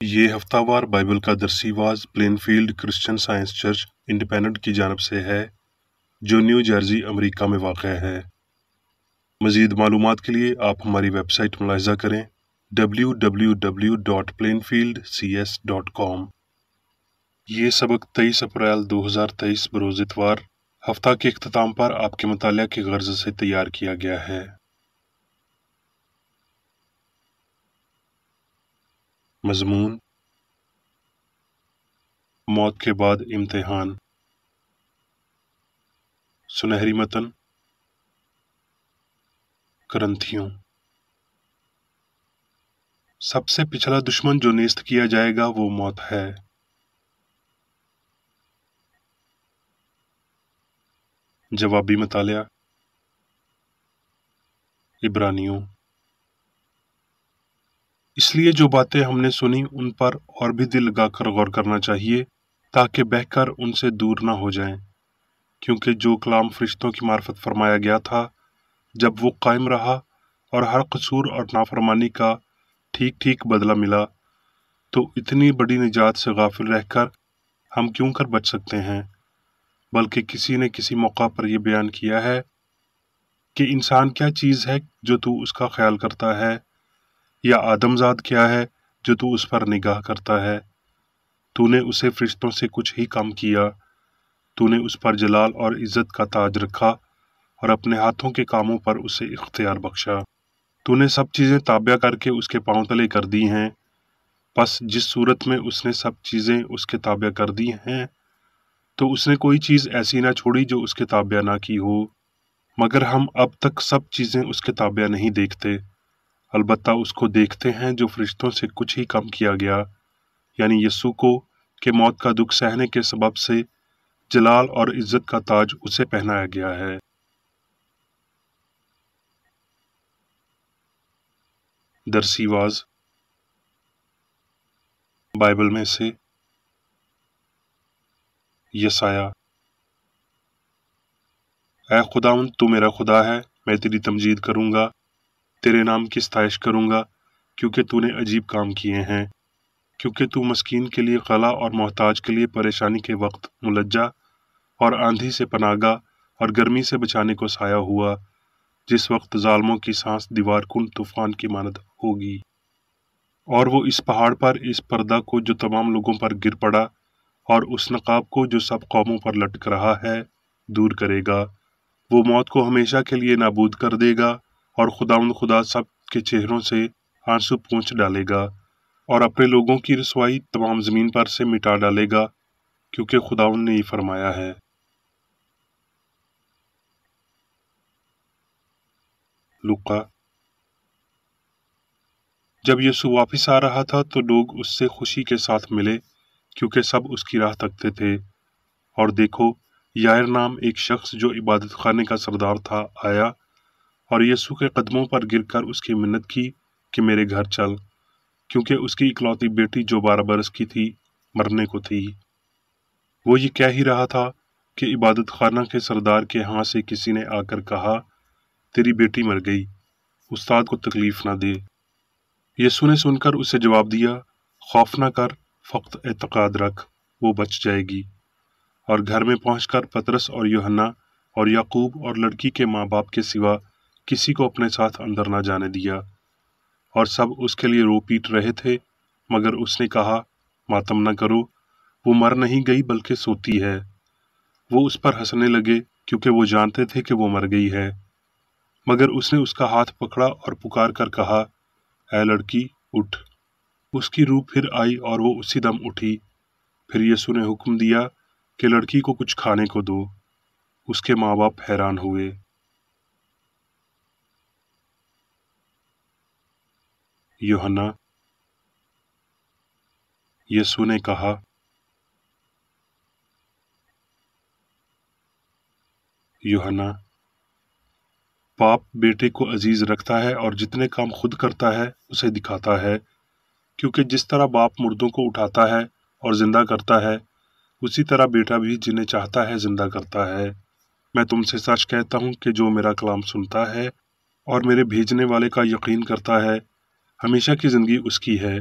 یہ ہفتہ وار بائبل کا درسی واز Plainfield Christian Science church independent کی جانب سے ہے جو نیو جرسی امریکہ میں واقع ہے۔ مزید معلومات کے لیے آپ ہماری ویب سائٹ ملاحظہ کریں www.plainfieldcs.com۔ یہ سبق 23 اپریل 2023 بروز اتوار ہفتہ کے اختتام پر آپ کے مطالعہ کی غرض سے تیار کیا گیا ہے۔ مضمون: موت کے بعد امتحان۔ سنہری متن: کرنتھیوں۔ سب سے پچھلا دشمن جو نیست کیا جائے گا وہ موت ہے۔ جوابی مطالعہ: عبرانیوں۔ اس لیے جو باتیں ہم نے سنی ان پر اور بھی دل لگا کر غور کرنا چاہیے تاکہ بہہ کر ان سے دور نہ ہو جائیں، کیونکہ جو کلام فرشتوں کی معرفت فرمایا گیا تھا جب وہ قائم رہا اور ہر قصور اور نافرمانی کا ٹھیک ٹھیک بدلہ ملا، تو اتنی بڑی نجات سے غافل رہ کر ہم کیوں کر بچ سکتے ہیں؟ بلکہ کسی نے کسی موقع پر یہ بیان کیا ہے کہ انسان کیا چیز ہے جو تو اس کا خیال کرتا ہے، یا آدم زاد کیا ہے جو تو اس پر نگاہ کرتا ہے۔ تو نے اسے فرشتوں سے کچھ ہی کم کیا، تو نے اس پر جلال اور عزت کا تاج رکھا اور اپنے ہاتھوں کے کاموں پر اسے اختیار بخشا۔ تو نے سب چیزیں تابع کر کے اس کے پاؤں تلے کر دی ہیں، پس جس صورت میں اس نے سب چیزیں اس کے تابع کر دی ہیں تو اس نے کوئی چیز ایسی نہ چھوڑی جو اس کے تابع نہ کی ہو، مگر ہم اب تک سب چیزیں اس کے تابع نہیں دیکھتے، البتہ اس کو دیکھتے ہیں جو فرشتوں سے کچھ ہی کم کیا گیا، یعنی یسوع کو، کہ موت کا دکھ سہنے کے سبب سے جلال اور عزت کا تاج اسے پہنایا گیا ہے۔ درسی واز بائبل میں سے یسایہ۔ اے خداوند تو میرا خدا ہے، میں تیری تمجید کروں گا، تیرے نام کی ستائش کروں گا، کیونکہ تو نے عجیب کام کیے ہیں، کیونکہ تو مسکین کے لیے قلع اور محتاج کے لیے پریشانی کے وقت ملجا اور آندھی سے پناہ گاہ اور گرمی سے بچانے کو سایہ ہوا، جس وقت ظالموں کی سانس دیوار کن طوفان کی مانند ہوگی۔ اور وہ اس پہاڑ پر اس پردہ کو جو تمام لوگوں پر گر پڑا اور اس نقاب کو جو سب قوموں پر لٹک رہا ہے دور کرے گا، وہ موت کو ہمیشہ کے لیے نابود کر دے گا، اور خداوند خدا سب کے چہروں سے آنسو پونچھ ڈالے گا اور اپنے لوگوں کی رسوائی تمام زمین پر سے مٹا ڈالے گا، کیونکہ خداوند نے یہ فرمایا ہے۔ لوقا۔ جب یسوع واپس آ رہا تھا تو لوگ اس سے خوشی کے ساتھ ملے، کیونکہ سب اس کی راہ تکتے تھے، اور دیکھو یائر نام ایک شخص جو عبادت خانے کا سردار تھا آیا اور یسوع کے قدموں پر گر کر اس کی منت کی کہ میرے گھر چل، کیونکہ اس کی اکلوتی بیٹی جو 12 برس کی تھی مرنے کو تھی۔ وہ یہ کہہ ہی رہا تھا کہ عبادت خانہ کے سردار کے ہاں سے کسی نے آ کر کہا، تیری بیٹی مر گئی، استاد کو تکلیف نہ دے۔ یسوع نے سن کر اسے جواب دیا، خوف نہ کر، فقط اعتقاد رکھ، وہ بچ جائے گی۔ اور گھر میں پہنچ کر پطرس اور یوحنا اور یعقوب اور لڑکی کے ماں باپ کے سوا کسی کو اپنے ساتھ اندر نہ جانے دیا، اور سب اس کے لیے رو پیٹ رہے تھے، مگر اس نے کہا، ماتم نہ کرو، وہ مر نہیں گئی بلکہ سوتی ہے۔ وہ اس پر ہنسنے لگے کیونکہ وہ جانتے تھے کہ وہ مر گئی ہے، مگر اس نے اس کا ہاتھ پکڑا اور پکار کر کہا، اے لڑکی اٹھ۔ اس کی روح پھر آئی اور وہ اسی دم اٹھی۔ پھر یسوع نے حکم دیا کہ لڑکی کو کچھ کھانے کو دو۔ اس کے ماں باپ حیران ہوئے۔ یوحنا۔ یسوع نے کہا، یوحنا، باپ بیٹے کو عزیز رکھتا ہے اور جتنے کام خود کرتا ہے اسے دکھاتا ہے، کیونکہ جس طرح باپ مردوں کو اٹھاتا ہے اور زندہ کرتا ہے، اسی طرح بیٹا بھی جنہیں چاہتا ہے زندہ کرتا ہے۔ میں تم سے سچ کہتا ہوں کہ جو میرا کلام سنتا ہے اور میرے بھیجنے والے کا یقین کرتا ہے، ہمیشہ کی زندگی اس کی ہے،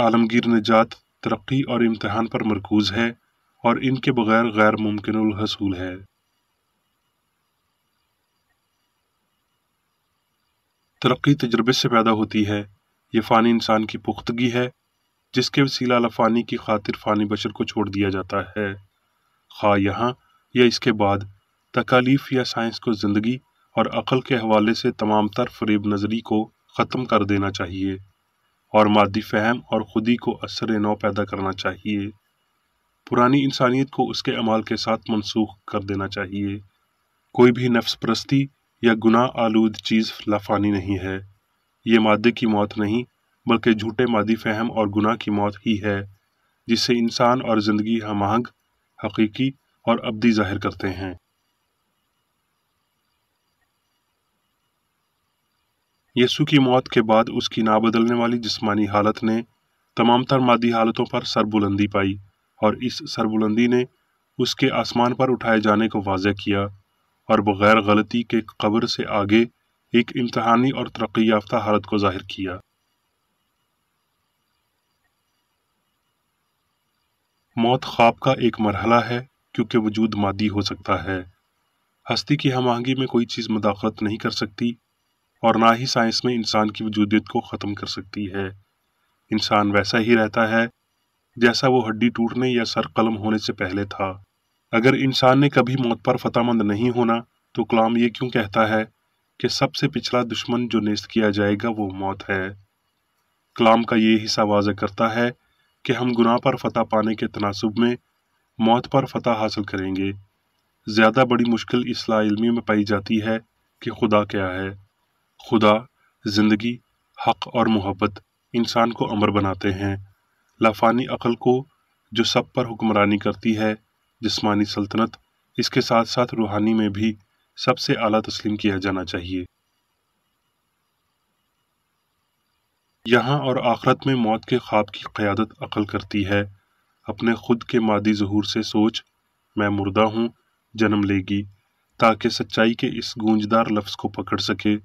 عالمگیر نجات ترقی اور امتحان پر مرکوز ہے اور ان کے بغیر غیر ممکن الحصول ہے۔ ترقی تجربے سے پیدا ہوتی ہے۔ یہ فانی انسان کی پختگی ہے جس کے وسیلہ لفانی کی خاطر فانی بشر کو چھوڑ دیا جاتا ہے، خواہ یہاں یا اس کے بعد۔ تکالیف یا سائنس کو زندگی اور عقل کے حوالے سے تمام تر فریب نظری کو ختم کر دینا چاہیے اور مادی فہم اور خودی کو اثر نو پیدا کرنا چاہیے۔ پرانی انسانیت کو اس کے اعمال کے ساتھ منسوخ کر دینا چاہیے۔ کوئی بھی نفس پرستی یا گناہ آلود چیز لافانی نہیں ہے۔ یہ مادے کی موت نہیں بلکہ جھوٹے مادی فہم اور گناہ کی موت ہی ہے جس سے انسان اور زندگی ہم آہنگ، حقیقی اور ابدی ظاہر کرتے ہیں۔ یسوع کی موت کے بعد اس کی نابدلنے والی جسمانی حالت نے تمام تر مادی حالتوں پر سربلندی پائی اور اس سربلندی نے اس کے آسمان پر اٹھائے جانے کو واضح کیا اور بغیر غلطی کے قبر سے آگے ایک امتحانی اور ترقی یافتہ حالت کو ظاہر کیا۔ موت خواب کا ایک مرحلہ ہے کیونکہ وجود مادی ہو سکتا ہے۔ ہستی کی ہم آہنگی میں کوئی چیز مداخلت نہیں کر سکتی اور نہ ہی سائنس میں انسان کی وجودیت کو ختم کر سکتی ہے۔ انسان ویسا ہی رہتا ہے جیسا وہ ہڈی ٹوٹنے یا سر قلم ہونے سے پہلے تھا۔ اگر انسان نے کبھی موت پر فتح مند نہیں ہونا تو کلام یہ کیوں کہتا ہے کہ سب سے پچھلا دشمن جو نیست کیا جائے گا وہ موت ہے؟ کلام کا یہ حصہ واضح کرتا ہے کہ ہم گناہ پر فتح پانے کے تناسب میں موت پر فتح حاصل کریں گے۔ زیادہ بڑی مشکل اس لا علمی میں پائی جاتی ہے کہ خدا کیا ہے۔ خدا، زندگی، حق اور محبت انسان کو امر بناتے ہیں۔ لافانی عقل کو جو سب پر حکمرانی کرتی ہے، جسمانی سلطنت، اس کے ساتھ ساتھ روحانی میں بھی سب سے اعلیٰ تسلیم کیا جانا چاہیے۔ یہاں اور آخرت میں موت کے خواب کی قیادت عقل کرتی ہے۔ اپنے خود کے مادی ظہور سے سوچ، میں مردہ ہوں، جنم لے گی تاکہ سچائی کے اس گونجدار لفظ کو پکڑ سکے۔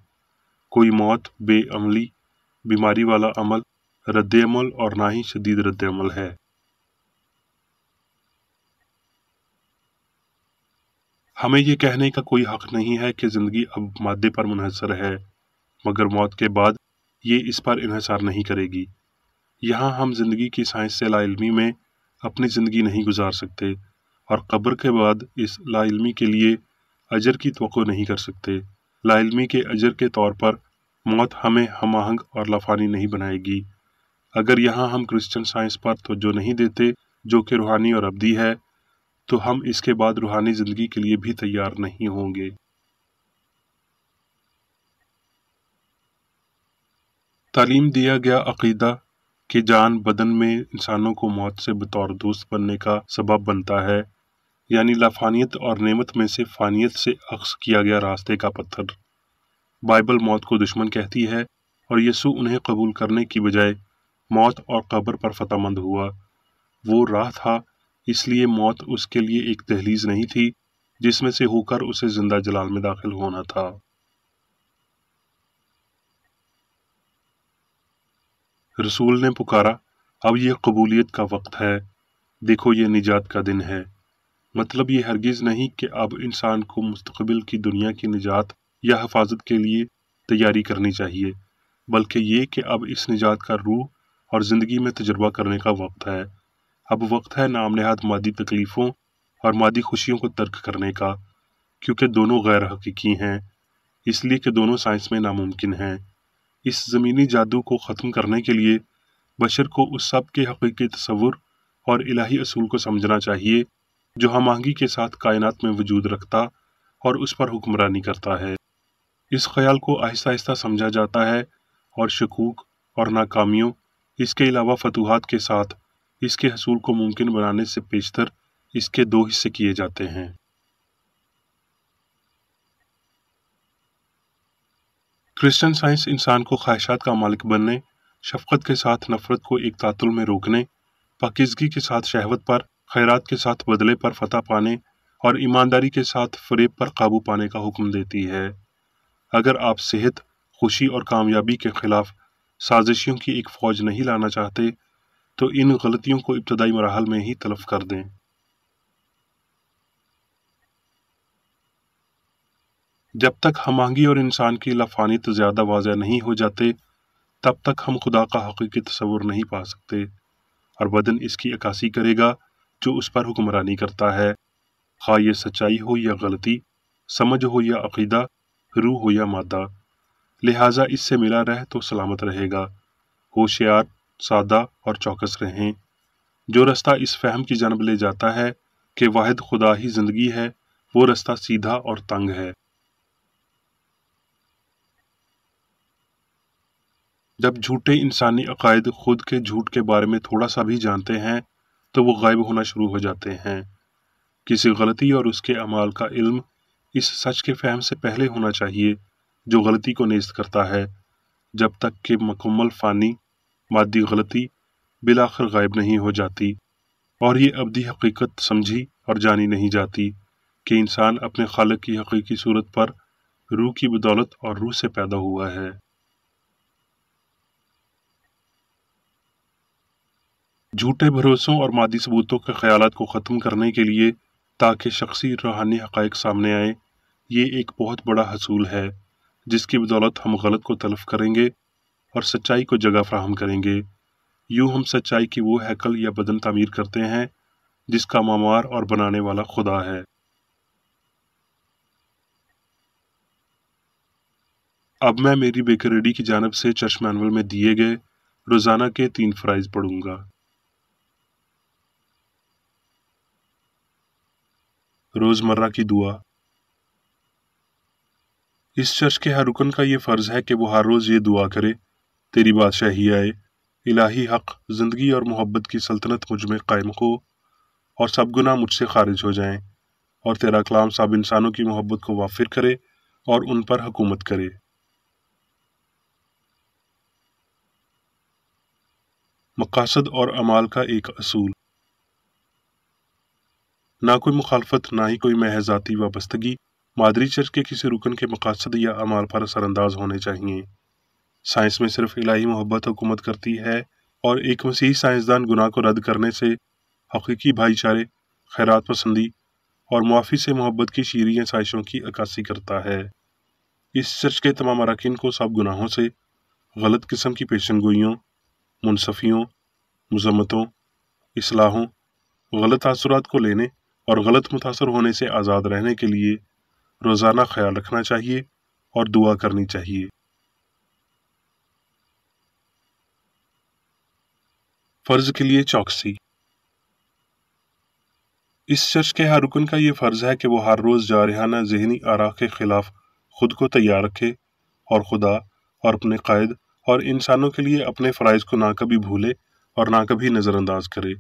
کوئی موت بے عملی، بیماری والا عمل، رد عمل اور نہ ہی شدید رد عمل ہے۔ ہمیں یہ کہنے کا کوئی حق نہیں ہے کہ زندگی اب مادے پر منحصر ہے، مگر موت کے بعد یہ اس پر انحصار نہیں کرے گی۔ یہاں ہم زندگی کی سائنس سے لا علمی میں اپنی زندگی نہیں گزار سکتے اور قبر کے بعد اس لا علمی کے لیے اجر کی توقع نہیں کر سکتے۔ لا علمی کے اجر کے طور پر موت ہمیں ہم آہنگ اور لافانی نہیں بنائے گی۔ اگر یہاں ہم کرسچن سائنس پر توجہ نہیں دیتے جو کہ روحانی اور ابدی ہے، تو ہم اس کے بعد روحانی زندگی کے لیے بھی تیار نہیں ہوں گے۔ تعلیم دیا گیا عقیدہ کہ جان بدن میں انسانوں کو موت سے بطور دوست بننے کا سبب بنتا ہے، یعنی لافانیت اور نعمت میں سے فانیت سے اخذ کیا گیا راستے کا پتھر۔ بائبل موت کو دشمن کہتی ہے اور یسوع انہیں قبول کرنے کی بجائے موت اور قبر پر فتح مند ہوا۔ وہ راہ تھا، اس لیے موت اس کے لیے ایک دہلیز نہیں تھی جس میں سے ہو کر اسے زندہ جلال میں داخل ہونا تھا۔ رسول نے پکارا، اب یہ قبولیت کا وقت ہے، دیکھو یہ نجات کا دن ہے۔ مطلب یہ ہرگز نہیں کہ اب انسان کو مستقبل کی دنیا کی نجات یا حفاظت کے لیے تیاری کرنی چاہیے، بلکہ یہ کہ اب اس نجات کا روح اور زندگی میں تجربہ کرنے کا وقت ہے۔ اب وقت ہے نام نہاد مادی تکلیفوں اور مادی خوشیوں کو ترک کرنے کا، کیونکہ دونوں غیر حقیقی ہیں، اس لیے کہ دونوں سائنس میں ناممکن ہیں۔ اس زمینی جادو کو ختم کرنے کے لیے بشر کو اس سب کے حقیقی تصور اور الہی اصول کو سمجھنا چاہیے جو ہم آہنگی کے ساتھ کائنات میں وجود رکھتا اور اس پر حکمرانی کرتا ہے۔ اس خیال کو آہستہ آہستہ سمجھا جاتا ہے اور شکوک اور ناکامیوں، اس کے علاوہ فتوحات کے ساتھ اس کے حصول کو ممکن بنانے سے پیشتر اس کے دو حصے کیے جاتے ہیں۔ کرسچن سائنس انسان کو خواہشات کا مالک بننے، شفقت کے ساتھ نفرت کو ایک تعطل میں روکنے، پاکیزگی کے ساتھ شہوت پر، خیرات کے ساتھ بدلے پر فتح پانے اور ایمانداری کے ساتھ فریب پر قابو پانے کا حکم دیتی ہے۔ اگر آپ صحت، خوشی اور کامیابی کے خلاف سازشیوں کی ایک فوج نہیں لانا چاہتے تو ان غلطیوں کو ابتدائی مراحل میں ہی تلف کر دیں۔ جب تک ہم آہنگی اور انسان کی لفانیت زیادہ واضح نہیں ہو جاتے، تب تک ہم خدا کا حقیقی تصور نہیں پا سکتے، اور بدن اس کی عکاسی کرے گا جو اس پر حکمرانی کرتا ہے، خواہ یہ سچائی ہو یا غلطی، سمجھ ہو یا عقیدہ، روح ہو یا مادہ۔ لہٰذا اس سے ملا رہ تو سلامت رہے گا۔ ہوشیار، سادہ اور چوکس رہیں۔ جو رستہ اس فہم کی جانب لے جاتا ہے کہ واحد خدا ہی زندگی ہے، وہ رستہ سیدھا اور تنگ ہے۔ جب جھوٹے انسانی عقائد خود کے جھوٹ کے بارے میں تھوڑا سا بھی جانتے ہیں تو وہ غائب ہونا شروع ہو جاتے ہیں۔ کسی غلطی اور اس کے اعمال کا علم اس سچ کے فہم سے پہلے ہونا چاہیے جو غلطی کو نیست کرتا ہے، جب تک کہ مکمل فانی مادی غلطی بالآخر غائب نہیں ہو جاتی اور یہ ابدی حقیقت سمجھی اور جانی نہیں جاتی کہ انسان اپنے خالق کی حقیقی صورت پر روح کی بدولت اور روح سے پیدا ہوا ہے۔ جھوٹے بھروسوں اور مادی ثبوتوں کے خیالات کو ختم کرنے کے لیے تاکہ شخصی روحانی حقائق سامنے آئیں، یہ ایک بہت بڑا حصول ہے جس کی بدولت ہم غلط کو تلف کریں گے اور سچائی کو جگہ فراہم کریں گے۔ یوں ہم سچائی کی وہ ہیکل یا بدن تعمیر کرتے ہیں جس کا معمار اور بنانے والا خدا ہے۔ اب میں میری بیکریڈی کی جانب سے چرچ مینول میں دیے گئے روزانہ کے 3 فرائض پڑھوں گا۔ روزمرہ کی دعا۔ اس چرچ کے ہر رکن کا یہ فرض ہے کہ وہ ہر روز یہ دعا کرے: تیری بادشاہی آئے، الہی حق، زندگی اور محبت کی سلطنت مجھ میں قائم ہو، اور سب گناہ مجھ سے خارج ہو جائیں، اور تیرا کلام سب انسانوں کی محبت کو وافر کرے اور ان پر حکومت کرے۔ مقاصد اور اعمال کا ایک اصول۔ نہ کوئی مخالفت، نہ ہی کوئی محض ذاتی وابستگی مادری چرچ کے کسی رکن کے مقاصد یا اعمال پر اثر انداز ہونے چاہیے۔ سائنس میں صرف الہی محبت حکومت کرتی ہے، اور ایک مسیحی سائنسدان گناہ کو رد کرنے سے، حقیقی بھائی چارے، خیرات پسندی اور معافی سے محبت کی شیریں آسائشوں کی عکاسی کرتا ہے۔ اس چرچ کے تمام اراکین کو سب گناہوں سے، غلط قسم کی پیشن گوئیوں، منصفیوں، مذمتوں، اصلاحوں، غلط تاثرات کو لینے اور غلط متاثر ہونے سے آزاد رہنے کے لیے روزانہ خیال رکھنا چاہیے اور دعا کرنی چاہیے۔ فرض کے لیے چوکسی۔ اس چرچ کے ہر رکن کا یہ فرض ہے کہ وہ ہر روز جارحانہ ذہنی آراء کے خلاف خود کو تیار رکھے اور خدا اور اپنے قائد اور انسانوں کے لیے اپنے فرائض کو نہ کبھی بھولے اور نہ کبھی نظر انداز کرے۔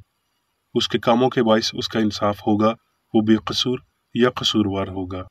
اس کے کاموں کے باعث اس کا انصاف ہوگا، وہ بے قصور یا قصوروار ہوگا۔